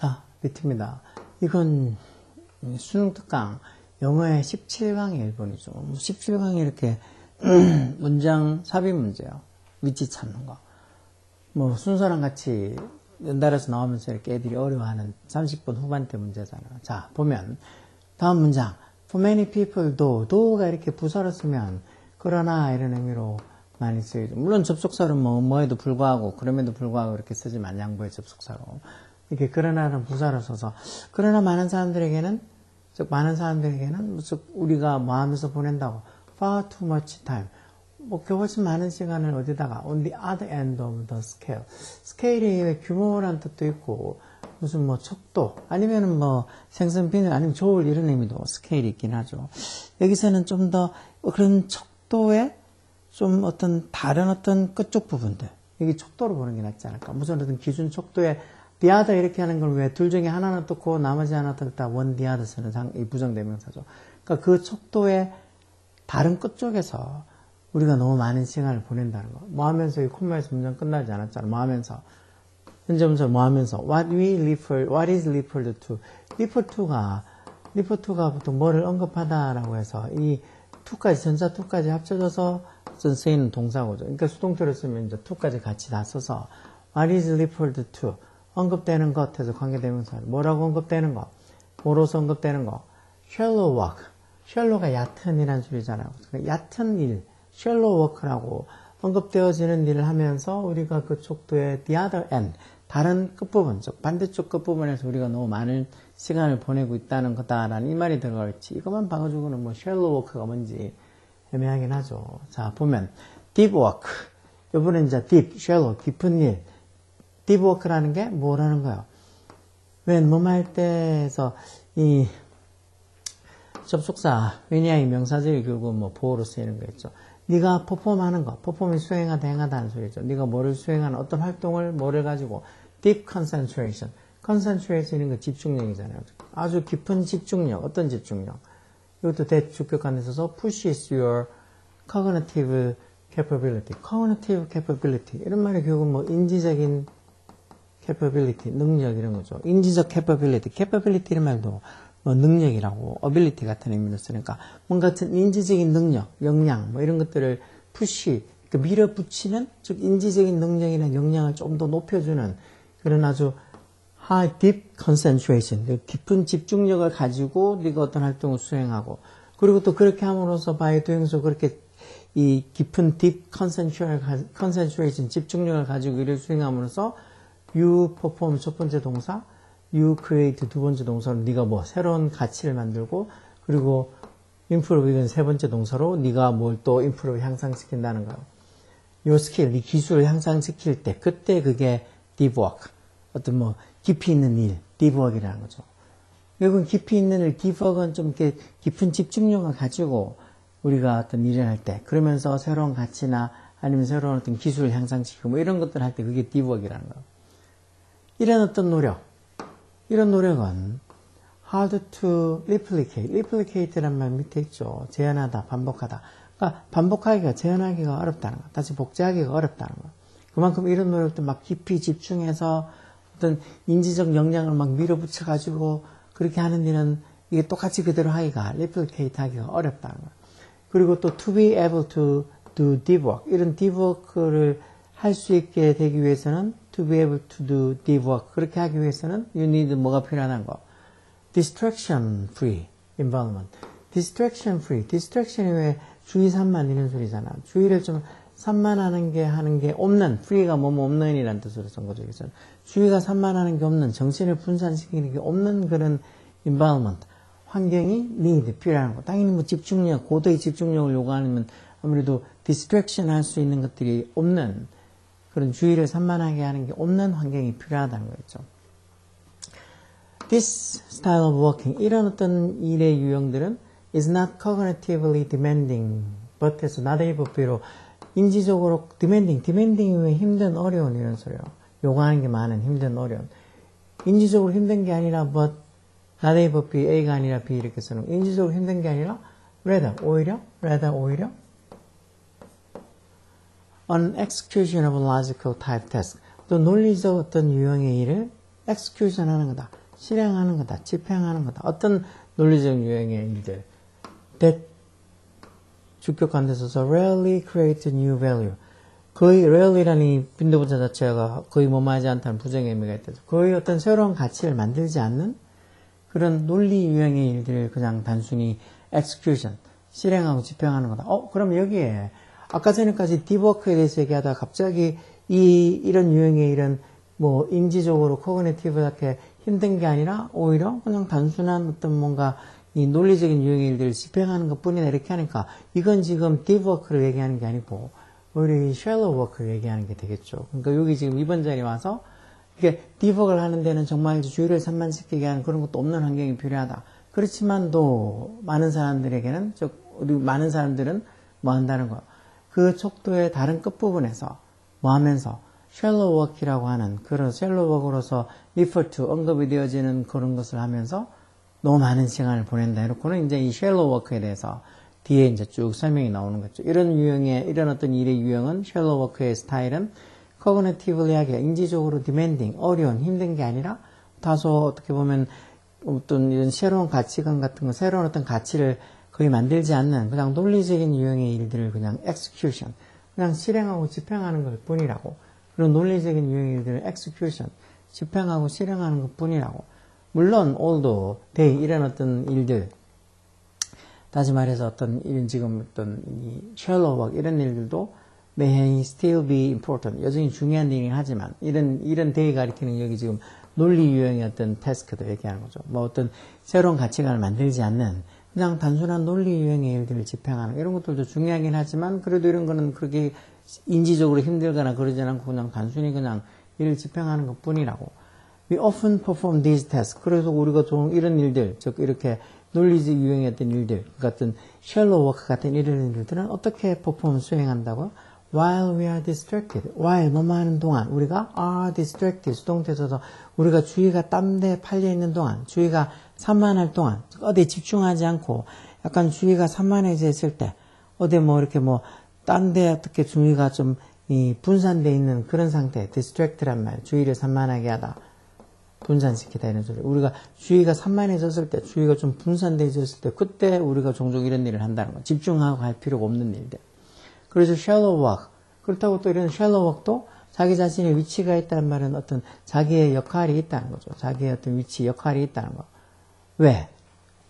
자, 밑입니다. 이건 수능 특강 영어의 17강의 1번이죠. 17강이 이렇게 문장 삽입 문제요. 위치 찾는 거. 뭐 순서랑 같이 연달아서 나오면서 이렇게 애들이 어려워하는 30분 후반대 문제잖아요. 자, 보면 다음 문장. For many people, do가 이렇게 부사로 쓰면 그러나 이런 의미로 많이 쓰이죠. 물론 접속사로 뭐에도 불구하고 그럼에도 불구하고 이렇게 쓰지만 양보의 접속사로 이렇게 그러나는 부사로 써서 그러나 많은 사람들에게는 즉 우리가 뭐 하면서 보낸다고 far too much time 훨씬 많은 시간을 어디다가 on the other end of the scale 스케일이 규모란 뜻도 있고 무슨 척도 아니면은 생선 비늘 아니면 저울 이런 의미도 스케일이 있긴 하죠. 여기서는 좀 더 그런 척도의 좀 다른 끝쪽 부분들 여기 척도로 보는 게 낫지 않을까. 무슨 어떤 기준 척도에 the other 이렇게 하는 걸 왜 둘 중에 하나는 떴고 나머지 하나 떴다 one the other 쓰는 이 부정대명사죠. 그러니까 그 척도의 다른 끝쪽에서 우리가 너무 많은 시간을 보낸다는 거. 뭐 하면서 이 콤마에서 문장 끝나지 않았잖아. 뭐 하면서 현재 문서 뭐 하면서 what is referred to refer 보통 뭐를 언급하다라고 해서 이 to까지 전자 to까지 합쳐져서 쓰이는 동사고죠. 그러니까 수동태로 쓰면 이제 to까지 같이 다 써서 what is referred to 언급되는 것에서 관계대명사 뭐라고 언급되는 거 뭐로서 언급되는 거 shallow work shallow가 얕은이라는 소리잖아요. 그러니까 얕은 일 shallow work라고 언급되어지는 일을 하면서 우리가 그 척도의 the other end 다른 끝부분 즉 반대쪽 끝부분에서 우리가 너무 많은 시간을 보내고 있다는 거다라는 이 말이 들어가 있지. 이것만 봐가지고는 shallow work가 뭔지 애매하긴 하죠. 자, 보면 deep work 이번엔 이제 deep, shallow 깊은 일 deep work라는 게 뭐라는 거예요? 웬 뭐할 때에서 이 접속사 왜냐이 명사절이 결국 보어로 쓰이는 거 있죠. 네가 퍼폼하는 거, 퍼폼이 수행하다 행하다는 소리죠. 네가 뭐를 수행하는 어떤 활동을 뭐를 가지고 deep concentration, concentration인 거 집중력이잖아요. 아주 깊은 집중력, 어떤 집중력? 이것도 대주격관에 있어서 pushes your cognitive capability, cognitive capability 이런 말이 결국 인지적인 capability, 능력 이런 거죠. 인지적 capability 이런 말도 능력이라고 ability 같은 의미로 쓰니까 뭔가 같은 인지적인 능력, 역량 이런 것들을 push, 그러니까 밀어붙이는 즉 인지적인 능력이나 역량을 좀 더 높여주는 그런 아주 high, deep concentration, 깊은 집중력을 가지고 네가 어떤 활동을 수행하고 그리고 또 그렇게 함으로써 by doing so 그렇게 이 깊은 deep concentration, 집중력을 가지고 일을 수행함으로써 you perform 첫 번째 동사 you create 두 번째 동사로 네가 새로운 가치를 만들고 그리고 improve 이건 세 번째 동사로 네가 뭘 또 improve 향상시킨다는 거예요. your skill, 네 기술을 향상시킬 때 그때 그게 deep work 어떤 깊이 있는 일 deep work이라는 거죠. 결국은 깊이 있는 일 deep work은 좀 이렇게 깊은 집중력을 가지고 우리가 어떤 일을 할 때 그러면서 새로운 가치나 아니면 새로운 어떤 기술을 향상시키고 이런 것들을 할 때 그게 deep work이라는 거예요. 이런 어떤 이런 노력은 hard to replicate란 말 밑에 있죠. 재현하다, 반복하다. 그러니까 반복하기가, 재현하기가 어렵다는 거. 다시 복제하기가 어렵다는 거. 그만큼 이런 노력도 깊이 집중해서 어떤 인지적 역량을 밀어붙여가지고 그렇게 하는 일은 이게 똑같이 그대로 하기가, replicate 하기가 어렵다는 거. 그리고 또 to be able to do deep work. 이런 deep work를 할 수 있게 되기 위해서는 to be able to do deep work 그렇게 하기 위해서는 you need 뭐가 필요한 거 distraction free environment distraction이 왜 주의 산만 이런 소리잖아. 주의를 좀 산만하는 게 하는 게 없는 free가 없는이라는 뜻으로 쓴 거죠. 그래서 주의가 산만하는 게 없는 정신을 분산시키는 게 없는 그런 environment 환경이 need 필요한 거. 당연히 집중력 고도의 집중력을 요구하면 아무래도 distraction 할 수 있는 것들이 없는 그런 주의를 산만하게 하는 게 없는 환경이 필요하다는 거죠. This style of working, 이런 어떤 일의 유형들은 is not cognitively demanding, but 해서 나대의 법비로 인지적으로 demanding이 왜 힘든, 어려운 이런 소리예요. 요구하는 게 많은, 힘든, 어려운. 인지적으로 힘든 게 아니라 but, 나대의 법비 A가 아니라 B 이렇게 쓰는 거. 인지적으로 힘든 게 아니라 rather, 오히려 an execution of logical type task. 또 논리적 어떤 유형의 일을 execution 하는 거다. 실행하는 거다. 집행하는 거다. 어떤 논리적 유형의 일들. that 주격한 데서 rarely create new value. 거의 rarely라는 이 빈도부사 자체가 거의 뭐하지 않다는 부정의 의미가 있다. 거의 어떤 새로운 가치를 만들지 않는 그런 논리 유형의 일들을 그냥 단순히 execution, 실행하고 집행하는 거다. 그럼 여기에 아까 전에까지 딥워크에 대해서 얘기하다가 갑자기 이런 유형의 이런 뭐 인지적으로 코그니티브하게 힘든 게 아니라 오히려 그냥 단순한 어떤 뭔가 이 논리적인 유형의 일들을 집행하는 것 뿐이다 이렇게 하니까 이건 지금 딥워크를 얘기하는 게 아니고 오히려 이 shallow work를 얘기하는 게 되겠죠. 그러니까 여기 지금 이번 자리에 와서 이게 딥워크를 하는 데는 정말 주의를 산만시키게 하는 그런 것도 없는 환경이 필요하다. 그렇지만도 많은 사람들에게는 우리 많은 사람들은 뭐 한다는 거야. 그 척도의 다른 끝부분에서 뭐 하면서 shallow work이라고 하는 그런 shallow work으로서 refer to 언급이 되어지는 그런 것을 하면서 너무 많은 시간을 보낸다. 이렇고는 이제 이 shallow work에 대해서 뒤에 이제 쭉 설명이 나오는 거죠. 이런 유형의, 이런 어떤 일의 유형은 shallow work의 스타일은 cognitively하게 인지적으로 demanding, 어려운, 힘든 게 아니라 다소 어떻게 보면 어떤 이런 새로운 가치관 같은 거, 새로운 어떤 가치를 거의 만들지 않는 그냥 논리적인 유형의 일들을 그냥 execution, 그냥 실행하고 집행하는 것 뿐이라고. 그런 논리적인 유형의 일들을 execution, 집행하고 실행하는 것 뿐이라고. 물론 although they 이런 어떤 일들, 다시 말해서 어떤 이런 지금 어떤 이 shallow work 이런 일들도 may still be important, 여전히 중요한 일이긴 하지만 이런 they 가리키는 여기 지금 논리 유형의 어떤 태스크도 얘기하는 거죠. 뭐 어떤 새로운 가치관을 만들지 않는 그냥 단순한 논리 유형의 일들을 집행하는 이런 것들도 중요하긴 하지만 그래도 이런 거는 그렇게 인지적으로 힘들거나 그러지 않고 그냥 단순히 그냥 일을 집행하는 것 뿐이라고. We often perform these tasks. 그래서 우리가 좀 이런 일들, 즉 이렇게 논리적 유형의 어떤 일들, 같은 shallow work 같은 이런 일들은 어떻게 perform 수행한다고요? While we are distracted. while 뭐뭐 하는 동안 우리가 are distracted. 수동태에서 우리가 주의가 딴 데 팔려 있는 동안, 주의가 산만할 동안, 어디 집중하지 않고 약간 주의가 산만해져 있을 때, 어디 뭐 이렇게 뭐 딴 데 어떻게 주의가 좀 분산되어 있는 그런 상태, distract란 말, 주의를 산만하게 하다. 분산시키다 이런 소리. 우리가 주의가 산만해졌을 때, 주의가 좀 분산되어졌을 때, 그때 우리가 종종 이런 일을 한다는 거. 집중하고 할 필요가 없는 일들. 그래서 shallow work. 그렇다고 또 이런 shallow work도 자기 자신의 위치가 있다는 말은 어떤 자기의 역할이 있다는 거죠. 자기의 어떤 위치, 역할이 있다는 거. 왜?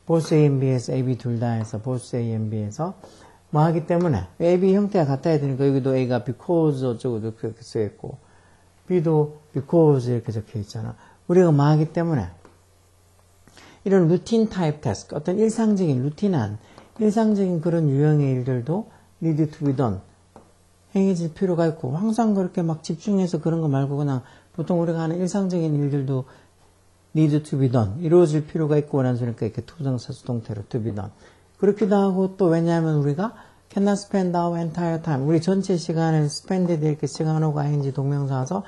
both A and B에서 A, B 둘 다 해서 both A and B에서 뭐 하기 때문에 A, B 형태가 같아야 되니까 여기도 A가 because 어쩌고도 그렇게 쓰여있고 B도 because 이렇게 적혀 있잖아. 우리가 뭐 하기 때문에 이런 루틴 타입 태스크, 어떤 일상적인 루틴한 일상적인 그런 유형의 일들도 need to be done, 행해질 필요가 있고 항상 그렇게 막 집중해서 그런 거 말고 그냥 보통 우리가 하는 일상적인 일들도 need to be done, 이루어질 필요가 있고 라는 소리니까 이렇게 투정사 수동태로 to be done. 그렇기도 하고 또 왜냐하면 우리가 cannot spend our entire time, 우리 전체 시간을 spend 이렇게 시간하고 ing 동명사 와서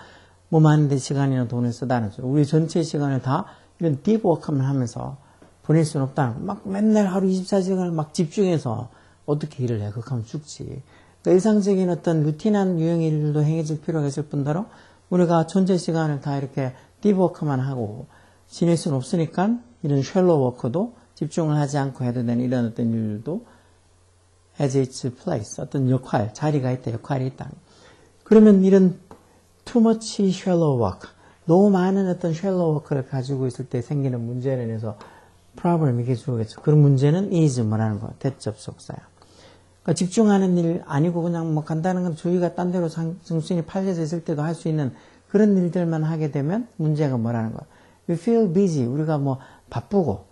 뭐 많은데 시간이나 돈을 쓰다는 소리. 우리 전체 시간을 다 이런 deep work만 하면서 보낼 수는 없다는 거. 막 맨날 하루 24시간을 막 집중해서 어떻게 일을 해? 그렇게 하면 죽지. 그러니까 일상적인 어떤 루틴한 유형의 일들도 행해질 필요가 있을 뿐더러 우리가 전체 시간을 다 이렇게 deep work만 하고 지낼 수는 없으니까 이런 shallow work도 집중을 하지 않고 해도 되는 이런 어떤 일들도 has its place, 어떤 역할, 자리가 있다, 역할이 있다. 그러면 이런 too much shallow work, 너무 많은 어떤 shallow work를 가지고 있을 때 생기는 문제를 내서 problem 이게 주겠죠. 그런 문제는 is 뭐라는 거, 대접속사야. 그러니까 집중하는 일 아니고 그냥 뭐 간단한 건 주의가 딴 데로 정신이 팔려져 있을 때도 할 수 있는 그런 일들만 하게 되면 문제가 뭐라는 거야. We feel busy, 우리가 뭐 바쁘고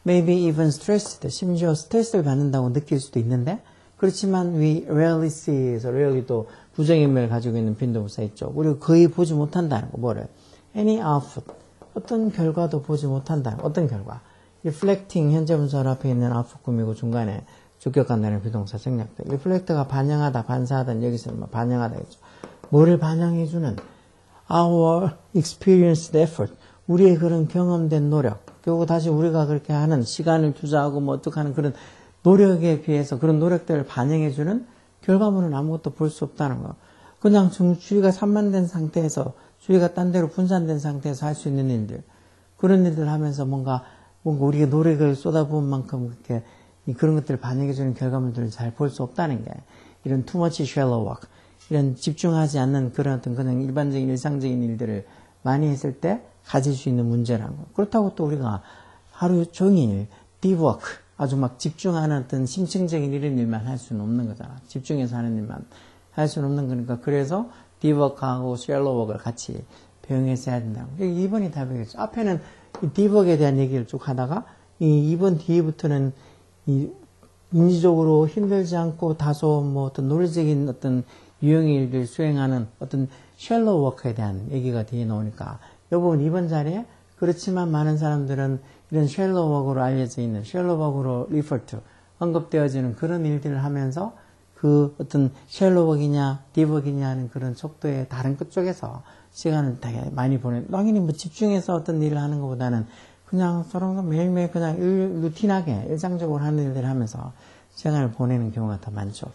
maybe even stressed, 심지어 스트레스를 받는다고 느낄 수도 있는데 그렇지만 we rarely see에서 rarely 또 부정의미를 가지고 있는 빈도부사 있죠. 우리가 거의 보지 못한다는 거. 뭐를? any output, 어떤 결과도 보지 못한다는 거. 어떤 결과? reflecting, 현재 분사 앞에 있는 output 꾸미고 중간에 주격한다는 비동사 생략돼. reflect가 반영하다, 반사하다, 여기서는 뭐 반영하다 했죠. 뭐를 반영해주는? our experienced effort, 우리의 그런 경험된 노력. 결국 다시 우리가 그렇게 하는 시간을 투자하고 뭐 어떻게 하는 그런 노력에 비해서 그런 노력들을 반영해주는 결과물은 아무것도 볼 수 없다는 거. 그냥 주의가 산만된 상태에서 주의가 딴 데로 분산된 상태에서 할 수 있는 일들, 그런 일들 하면서 뭔가 우리가 노력을 쏟아부은 만큼 그렇게 그런 것들을 반영해주는 결과물들을 잘 볼 수 없다는 게, 이런 too much shallow work, 이런 집중하지 않는 그런 어떤 그냥 일반적인 일상적인 일들을 많이 했을 때 가질 수 있는 문제라는 거. 그렇다고 또 우리가 하루 종일 deep work, 아주 막 집중하는 어떤 심층적인 이런 일만 할 수는 없는 거잖아. 집중해서 하는 일만 할 수는 없는 거니까. 그래서 deep work하고 shallow work을 같이 병행해서 해야 된다고. 2번이 답이겠죠. 앞에는 이 deep work에 대한 얘기를 쭉 하다가 이 2번 뒤부터는 이 인지적으로 힘들지 않고 다소 뭐 어떤 논리적인 어떤 유형의 일들 수행하는 어떤 shallow work에 대한 얘기가 뒤에 나오니까 이 부분 2번 자리에 그렇지만 많은 사람들은 이런 shallow work으로 알려져 있는 shallow work으로 refer to 언급되어지는 그런 일들을 하면서 그 어떤 shallow work이냐 deep work이냐 하는 그런 척도의 다른 끝쪽에서 시간을 되게 많이 당연히 뭐 집중해서 어떤 일을 하는 것보다는 그냥 저런 거 매일매일 그냥 루틴하게 일상적으로 하는 일들을 하면서 시간을 보내는 경우가 더 많죠.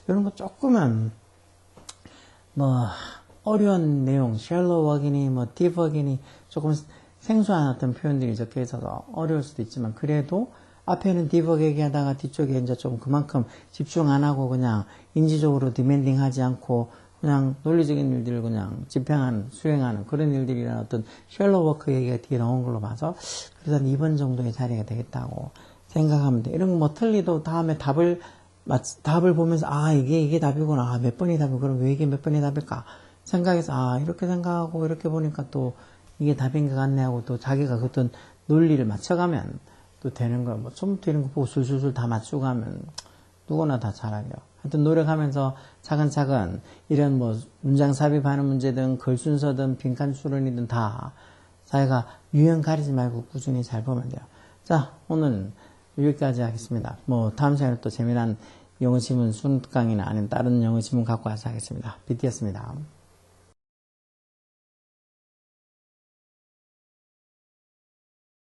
이런 거 조금은 뭐 어려운 내용, shallow work이니 뭐 deep work이니 조금 생소한 어떤 표현들이 적혀 있어서 어려울 수도 있지만, 그래도 앞에는 deep work 얘기하다가 뒤쪽에 이제 좀 그만큼 집중 안 하고 그냥 인지적으로 디맨딩 하지 않고 그냥 논리적인 일들을 그냥 집행하는, 수행하는 그런 일들이라는 어떤 shallow work 얘기가 뒤에 나온 걸로 봐서 그래서 한 2번 정도의 자리가 되겠다고 생각하면 돼. 이런 거 뭐 틀리도 다음에 답을 보면서 이게 답이구나. 몇 번이 답이고 그럼 왜 이게 몇 번이 답일까? 생각해서 이렇게 생각하고 이렇게 보니까 또 이게 답인 것 같네 하고 또 자기가 어떤 논리를 맞춰가면 또 되는 거야. 뭐 처음부터 이런 거 보고 술술술 다 맞추고 하면 누구나 다 잘하죠. 하여튼 노력하면서 차근차근 이런 뭐 문장 삽입하는 문제든 글 순서든 빈칸 추론이든 다 자기가 유형 가리지 말고 꾸준히 잘 보면 돼요. 자, 오늘은 여기까지 하겠습니다. 뭐 다음 시간에 또 재미난 영어 지문 순 강의나 아니면 다른 영어 지문 갖고 와서 하겠습니다. BT였습니다.